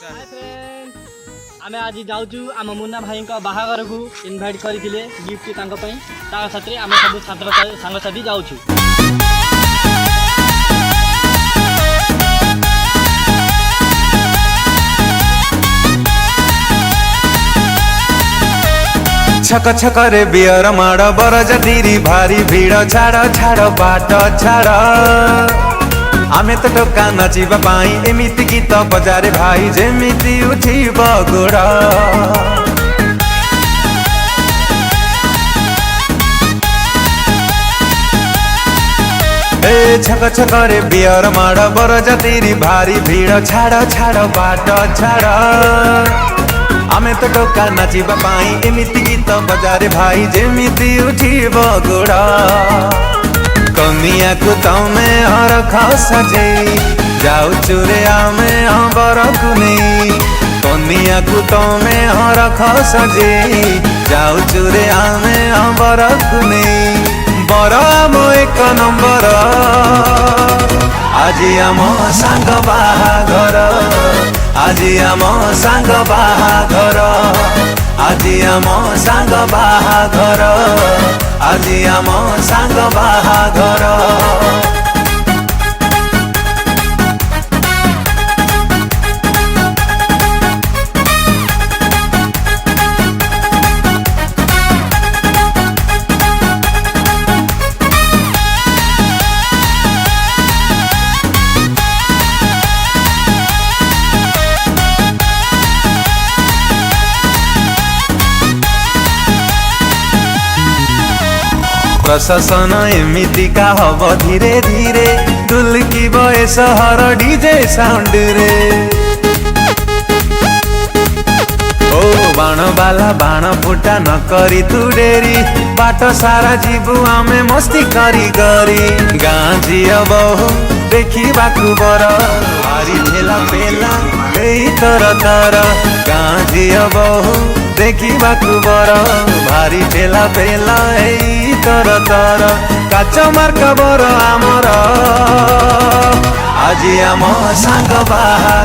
Hi friends, आमे आज जाऊँ आम मुन्ना भाई बाहागर को इनभाइट करते गिफ्ट साथी आम सब छात्र सांगसाथी जाऊँ। छक छक रे बियर माड़ बरजाती भारी भीड़ छाड़ छाड़ बाट छाड़ आमे तो टोका नाचिबा पाई एमिति गीत बजारे भाई जेमिति उठिब गोड़ छक छक रे बियर माड़ बरजाती भारी भीड़ छाड़ छाड़ बाट छाड़ आमे तो टोका नाचिबा पाई एमिति गीत बजारे भाई जेमिति उठिब गोड़ कनिया को तमे हर खसजे जाऊचु रे आमे बर को नहीं कनिया को तमे हर खसजे जाऊचु रे आमे बर को नहीं बर आम एक नंबर आज आम सांग बाहाघर आज आम सांग बाहाघर आज आम सांग बाहाघर आज आम सांग बाहाघर प्रशासन एमिति का हब धीरे धीरे दुलकी बे सहर डीजे साउंड रे ओ बाण बाला बाण फुटा न करी तू डेरी बाट सारा जीवु आमे मस्ती करी करी गाँ झिया बहु देखा बर भारी ठेला पेला तर तर गाँ झिया बहु देखा बर भारी ठेला पेला तर तर काच मार्क बर आमर आज आम सांग बाहा।